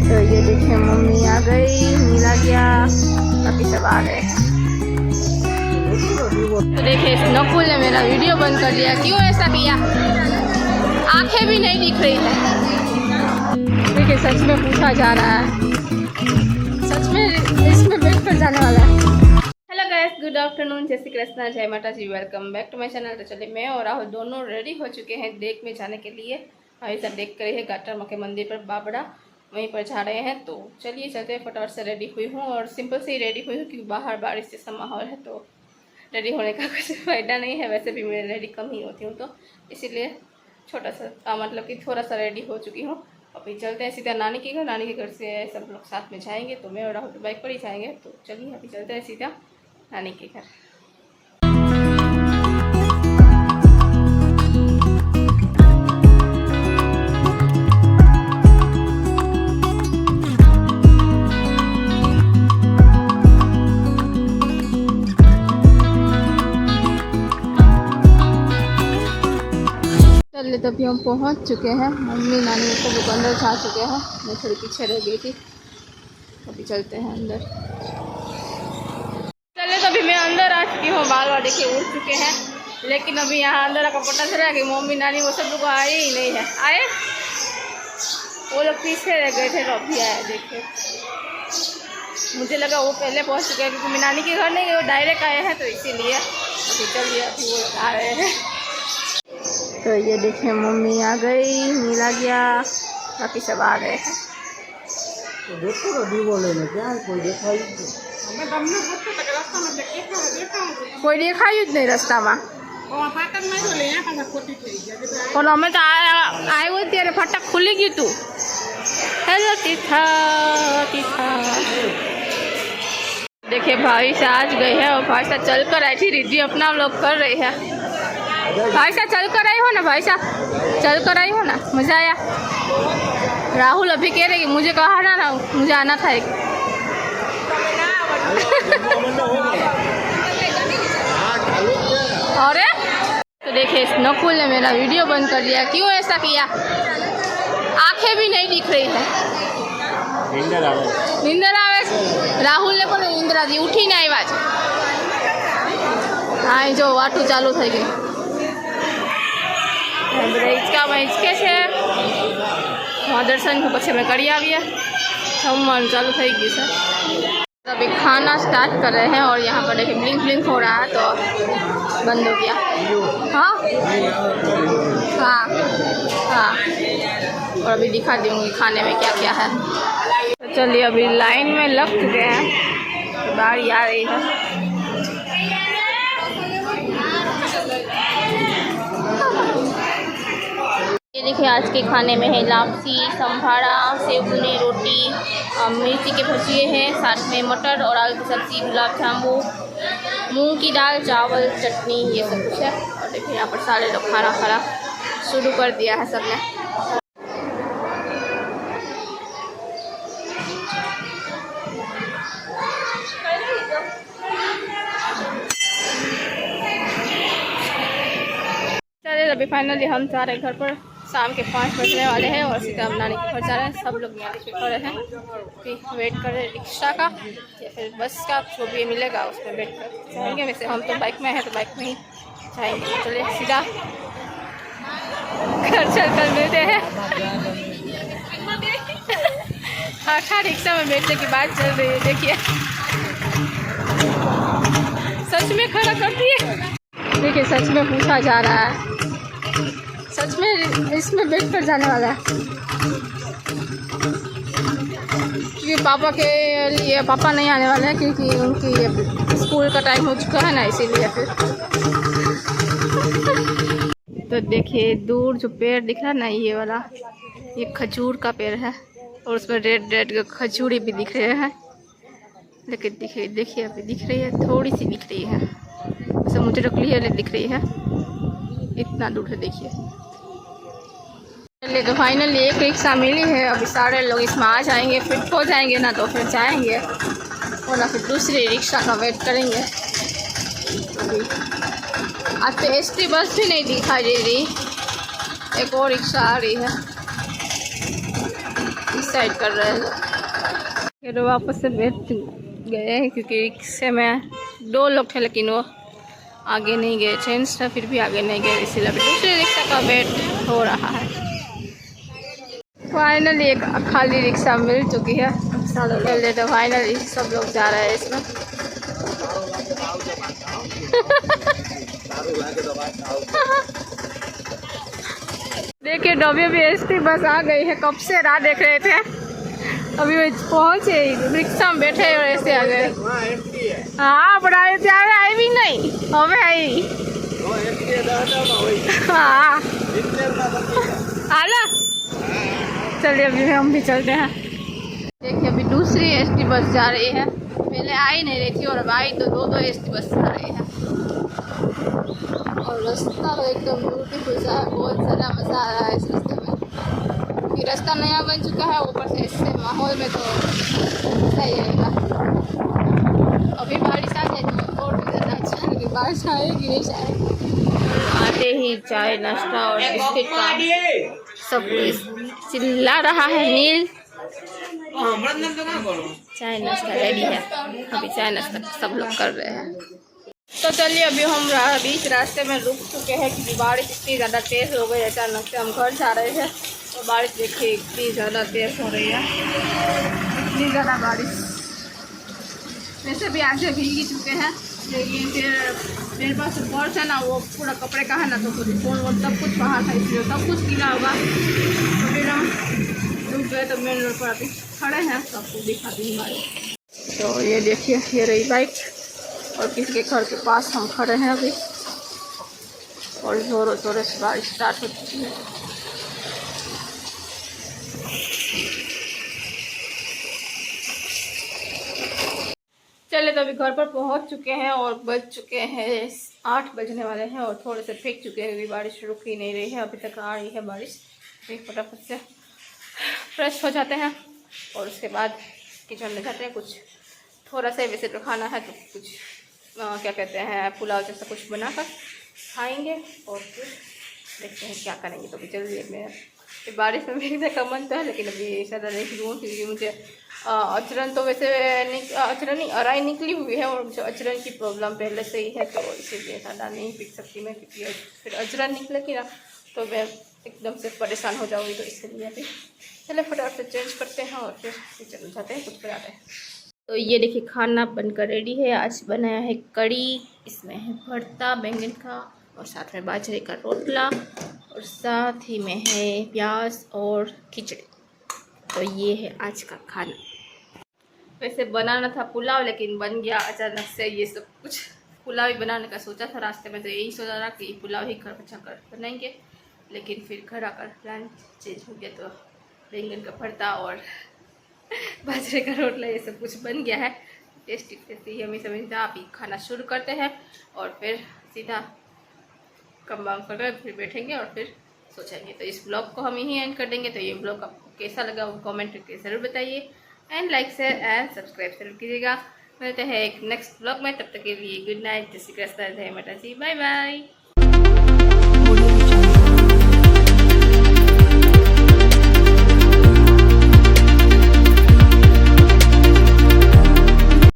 तो ये देखिए मम्मी आ गई, नीला गया, बाकी सब आ गए। तो देखिए इस नकुल ने मेरा वीडियो बंद कर दिया। क्यों ऐसा किया? आंखें भी नहीं दिख रही है। देखिए सच में पूछा जा रहा है, सच में इसमें बैठ कर जाने वाला है। हेलो गाइस, गुड आफ्टरनून, जय श्री कृष्णा, जय माता जी, welcome back to my channel. तो चलिए मैं और राहुल दोनों रेडी हो चुके हैं देख में जाने के लिए। भाई सब देख कर है गाटर मके मंदिर पर बाबड़ा वहीं पर जा रहे हैं। तो चलिए चलते हैं, फटाफट से रेडी हुई हूँ और सिंपल से ही रेडी हुई हूँ क्योंकि बाहर बारिश जैसा माहौल है तो रेडी होने का कुछ फ़ायदा नहीं है। वैसे भी मैं रेडी कम ही होती हूँ तो इसीलिए छोटा सा मतलब कि थोड़ा सा रेडी हो चुकी हूँ। अभी चलते हैं सीधा नानी के घर। नानी के घर से सब लोग साथ में जाएंगे तो मैं और राहुल तो बाइक पर ही जाएंगे। तो चलिए अभी चलते हैं सीधा नानी के घर। चलिए तभी हम पहुंच चुके हैं। मम्मी नानी सब लोग अंदर जा चुके हैं, मैं थोड़ी पीछे रह गई थी। अभी चलते हैं अंदर। चलिए तभी मैं अंदर आ चुकी हूँ। बाल वाल देखिए उड़ चुके हैं, लेकिन अभी यहाँ अंदर का पता चला कि मम्मी नानी वो सब लोग आए ही नहीं है। आए वो लोग पीछे रह गए थे तो अभी आए। देखिए मुझे लगा वो पहले पहुँच चुके हैं क्योंकि मैं नानी के घर नहीं, वो डायरेक्ट आए हैं तो इसीलिए। अभी चलिए अभी वो आ रहे हैं। तो ये देखिए मम्मी आ गई, नीला गया, बाकी सब आ गए हैं। तो देखो अभी बोले में क्या है, कोई देखा ही कोई देखा ही नहीं रास्ता में। और हमें तो आए हुए तेरे फटक खुली गई तू। हेलो तीथा तीथा। देखिए भाई से आज गई है और भाई साहब चल कर आई थी। रिद्धि अपना लोग कर रही है। भाई साहब चल कर आई हो ना, भाई साहब चल कर आई हो ना, मज़ा आया। राहुल अभी कह रहे कि मुझे कहा ना मुझे आना था एक। और तो देखिए इस नकुल ने मेरा वीडियो बंद कर दिया। क्यों ऐसा किया? आंखें भी नहीं दिख रही है। नींदर आवे। राहुल ने પણ नींदरा जी उठीने આવ્યા છે। હા જો વાટું ચાલુ થઈ ગઈ। હિંચકામાં હિંચકે છે। દર્શન પછી અમે કરી આવીએ। જમવાનું ચાલુ થઈ ગયું છે। अभी खाना स्टार्ट कर रहे हैं और यहाँ पर देखिए ब्लिंक ब्लिंक हो रहा है तो बंद हो गया। हाँ हाँ हाँ, और अभी दिखा दूँगी खाने में क्या क्या है। तो चलिए अभी लाइन में लग चुके हैं, बारी आ रही है। ये देखिए आज के खाने में है लापसी, संभारा, सेव भुनी रोटी, मिर्ची के भुजिए हैं, साथ में मटर और आलू की सब्ज़ी, गुलाब जामु, मूंग की दाल, चावल, चटनी, ये सब कुछ है। और देखिए यहाँ पर सारे लोग खाना खाना शुरू कर दिया है सबने। चलिए अभी फाइनली हम जा रहे हैं घर पर। शाम के 5 बजने वाले हैं और सीधा हम नानी के घर जा रहे हैं। सब लोग यहाँ पे खड़े हैं, वेट कर रहे हैं रिक्शा का या फिर बस का, जो भी मिलेगा उसमें वेट कर जाएंगे। वैसे हम तो बाइक में हैं तो बाइक में ही जाएंगे। चलिए सीधा घर चल कर मिलते हैं। हाँ रिक्शा में बैठने की बात चल रही है। देखिए सच में खड़ा करती है। देखिए सच में पूछा जा रहा है, सच में इसमें बैठ कर जाने वाला है क्योंकि पापा के लिए पापा नहीं आने वाले हैं क्योंकि उनकी स्कूल का टाइम हो चुका है ना, इसीलिए फिर। तो देखिए दूर जो पेड़ दिख रहा है ना, ये वाला ये खजूर का पेड़ है और उसमें रेड रेड खजूरी भी दिख रहे हैं। लेकिन देखिए अभी दिख रही है, थोड़ी सी दिख रही है, वैसे मुझे तो क्लियरली दिख रही है इतना दूर से। देखिए चलिए तो फाइनली एक रिक्शा मिली है। अभी सारे लोग इसमें आ जाएंगे, फिट हो जाएंगे ना तो फिर जाएंगे और ना फिर दूसरी रिक्शा का वेट करेंगे। अभी आज तो एसटी बस भी नहीं दिखाई दे रही, एक और रिक्शा आ रही है डिसाइड कर रहे हैं। फिर वापस से बैठ गए हैं क्योंकि रिक्शे में 2 लोग थे लेकिन वो आगे नहीं गए, जेंट्स था फिर भी आगे नहीं गए, इसीलिए दूसरे रिक्शा का वेट हो रहा है। फाइनली एक खाली रिक्शा मिल चुकी है, पहले तो फाइनली सब लोग जा रहे हैं इसमें। देखिए WBST बस आ गई है, कब से राह देख रहे थे, अभी पहुंचे रिक्शा में बैठे और ऐसे आ गए। हाँ बड़ा आई भी नहीं हमें आई। हाँ आला चलिए अभी हम भी चलते हैं। देखिए अभी दूसरी ST बस जा रही है, पहले आई नहीं रही थी और अब आई तो 2 ST बस जा रही है। और रास्ता तो एकदम ब्यूटीफुल सा है, बहुत ज़्यादा मज़ा आ रहा है इस रास्ते में। ये रास्ता नया बन चुका है, ऊपर से इससे माहौल में तो सही रहेगा। अभी बारिश आ जाए तो और भी ज़्यादा अच्छा है, लेकिन बारिश आएगी नहीं शायद। आते ही चाय नाश्ता और बिस्किट का सब चिल्ला रहा है नील। चाय नाश्ता रेडी है, अभी चाय नाश्ता सब लोग कर रहे हैं। तो चलिए अभी हम बीच रास्ते में रुक चुके हैं क्योंकि बारिश इतनी ज़्यादा तेज़ हो गई, अचानक से हम घर जा रहे थे तो बारिश देखिए इतनी ज़्यादा तेज़ हो रही है, इतनी ज़्यादा बारिश। वैसे भी आज भीग चुके हैं लेकिन फिर मेरे पास पर्स है ना, वो पूरा कपड़े का है ना, तो कुछ फोन वोन सब कुछ बाहर था इसलिए सब कुछ गीला होगा। तो फिर हम रुक गए, तो मेन रोड पर अभी खड़े हैं, सबको दिखाती हूँ बाइक। तो ये देखिए ये रही बाइक और किसी के घर के पास हम खड़े हैं अभी और ज़ोरों ज़ोरों से बारिश स्टार्ट हो चुकी है। चले तो अभी घर पर पहुंच चुके हैं और बज चुके हैं 8 बजने वाले हैं और थोड़े से फेंक चुके हैं, अभी बारिश रुक ही नहीं रही है, अभी तक आ रही है बारिश। फटाफट से फ्रेश हो जाते हैं और उसके बाद किचन में जाते हैं। कुछ थोड़ा सा वैसे तो खाना है तो कुछ क्या कहते हैं पुलाव जैसा कुछ बनाकर खाएंगे और फिर देखते हैं क्या करेंगे। तो अभी जल्दी मैं बारिश में भीगने का मन तो है लेकिन अभी ज़्यादा नहीं भीगूँ क्योंकि मुझे अचरन तो वैसे अचरन नहीं अराई निकली हुई है और मुझे अचरन की प्रॉब्लम पहले से ही है, तो इसीलिए ज़्यादा नहीं भीग सकती मैं क्योंकि फिर अचरन निकलेगी ना तो मैं एकदम से परेशान हो जाऊँगी। तो इसलिए अभी चले फटाफट से चेंज करते हैं और फिर किचन जाते हैं कुछ बनाते हैं। तो ये देखिए खाना बनकर रेडी है। आज बनाया है कड़ी, इसमें है भरता बैंगन का और साथ में बाजरे का रोटला और साथ ही में है प्याज और खिचड़ी। तो ये है आज का खाना। वैसे बनाना था पुलाव लेकिन बन गया अचानक से ये सब कुछ। पुलाव ही बनाने का सोचा था रास्ते में, तो यही सोचा रहा कि पुलाव ही घर बचा कर बनाएंगे, लेकिन फिर घर आकर प्लान चेंज हो गया तो बैंगन का भरता और बाजरे का रोटला ये सब कुछ बन गया है। टेस्टी टेस्टी हमें समझता अभी खाना शुरू करते हैं और फिर सीधा कम वाम कर फिर बैठेंगे और फिर सोचेंगे। तो इस ब्लॉग को हम यहीं एंड कर देंगे। तो ये ब्लॉग आपको कैसा लगा वो कमेंट करके ज़रूर बताइए and like share and subscribe जरूर कीजिएगा। मिलते हैं एक नेक्स्ट ब्लॉग में, तब तक के लिए गुड नाइट, जय श्री कृष्ण, जय माता जी, बाय बाय।